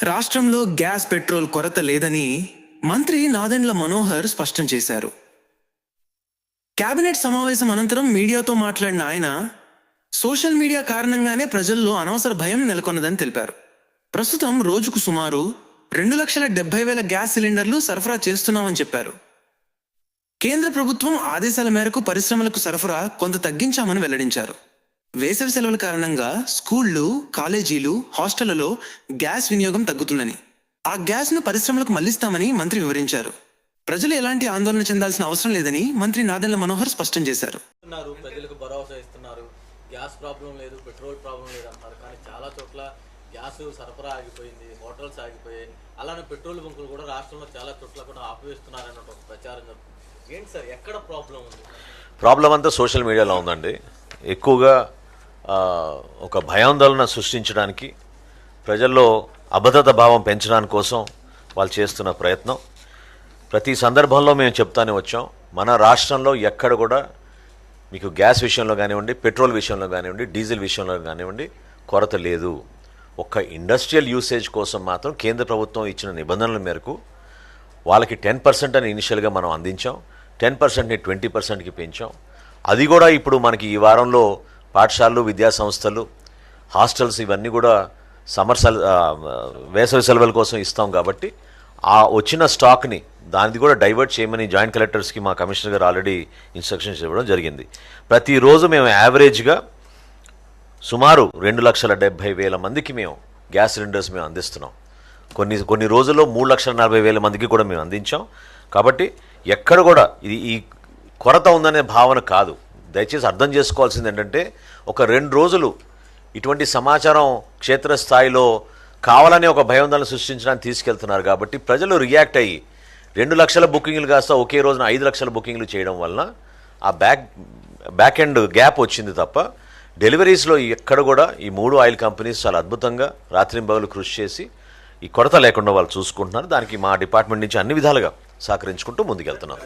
రాష్ట్రంలో gas petrol కొరత లేదని మంత్రి నాదెండ్ల మనోహర్ స్పష్టం చేశారు. కేబినెట్ సమావేశం అనంతరం మీడియాతో మాట్లాడిన ఆయన సోషల్ మీడియా కారణంగానే ప్రజల్లో అనవసర భయం నెలకొన్నదని తెలిపారు. ప్రస్తుతం రోజుకు సుమారు 2,70,000 గ్యాస్ సిలిండర్లు సరఫరా చేస్తున్నామని చెప్పారు. కేంద్ర ప్రభుత్వం ఆదేశాల మేరకు పరిశ్రమలకు సరఫరా కొంత తగ్గించామని వెల్లడించారు. వేసవి సెలవుల కారణంగా స్కూళ్లు, కాలేజీలు, హాస్టళ్లలో గ్యాస్ వినియోగం తగ్గుతుందని, ఆ గ్యాస్ ను పరిశ్రమలకు మళ్లిస్తామని మంత్రి వివరించారు. ప్రజలు ఎలాంటి ఆందోళన చెందాల్సిన అవసరం లేదని మంత్రి నాదెండ్ల మనోహర్ స్పష్టం చేశారు. ప్రజలకు భరోసా ఇస్తున్నారు, గ్యాస్ ప్రాబ్లం లేదు, పెట్రోల్ ప్రాబ్లం లేదు అంటారు. కానీ చాలా చోట్ల గ్యాస్ సరఫరా ఆగిపోయింది, హోటల్స్ ఆగిపోయాయి. అలానే పెట్రోల్ బంకులు కూడా రాష్ట్రంలో చాలా చోట్ల కూడా ఆపివేస్తున్నారన్న ఒక ప్రచారం జరుగుతుంది. ఏంటి సార్, ఎక్కడ ప్రాబ్లం ఉంది? ప్రాబ్లం అంతా సోషల్ మీడియాలో ఉందండి. ఎక్కువగా ఒక భయాందోళన సృష్టించడానికి, ప్రజల్లో అభద్రత భావం పెంచడానికి కోసం వాళ్ళు చేస్తున్న ప్రయత్నం. ప్రతి సందర్భంలో మేము చెప్తానే వచ్చాం, మన రాష్ట్రంలో ఎక్కడ కూడా మీకు గ్యాస్ విషయంలో కానివ్వండి, పెట్రోల్ విషయంలో కానివ్వండి, డీజిల్ విషయంలో కానివ్వండి కొరత లేదు. ఒక్క ఇండస్ట్రియల్ యూసేజ్ కోసం మాత్రం కేంద్ర ప్రభుత్వం ఇచ్చిన నిబంధనల మేరకు వాళ్ళకి 10% అని ఇనిషియల్గా మనం అందించాం. 10%ని 20%కి పెంచాం. అది కూడా ఇప్పుడు మనకి ఈ వారంలో పాఠశాలలు, విద్యా సంస్థలు, హాస్టల్స్ ఇవన్నీ కూడా వేసవి సెలవుల కోసం ఇస్తాం. కాబట్టి ఆ వచ్చిన స్టాక్ని దానిది కూడా డైవర్ట్ చేయమని జాయింట్ కలెక్టర్స్కి మా కమిషనర్ గారు ఆల్రెడీ ఇన్స్ట్రక్షన్స్ ఇవ్వడం జరిగింది. ప్రతిరోజు మేము యావరేజ్గా సుమారు 2,70,000 మందికి మేము గ్యాస్ సిలిండర్స్ మేము అందిస్తున్నాం. కొన్ని రోజుల్లో 3,40,000 మందికి కూడా మేము అందించాం. కాబట్టి ఎక్కడ కూడా ఈ కొరత ఉందనే భావన కాదు. దయచేసి అర్థం చేసుకోవాల్సింది ఏంటంటే, ఒక 2 రోజులు ఇటువంటి సమాచారం క్షేత్రస్థాయిలో కావాలనే ఒక భయాందోళన సృష్టించడానికి తీసుకెళ్తున్నారు. కాబట్టి ప్రజలు రియాక్ట్ అయ్యి 2 లక్షల బుకింగ్లు కాస్త ఒకే రోజున 5 లక్షల బుకింగ్లు చేయడం వలన ఆ బ్యాక్ ఎండ్ గ్యాప్ వచ్చింది తప్ప, డెలివరీస్లో ఎక్కడ కూడా ఈ 3 ఆయిల్ కంపెనీస్ చాలా అద్భుతంగా రాత్రింబగలు కృషి చేసి ఈ కొరత లేకుండా వాళ్ళు చూసుకుంటున్నారు. దానికి మా డిపార్ట్మెంట్ నుంచి అన్ని విధాలుగా సహకరించుకుంటూ ముందుకెళ్తున్నారు.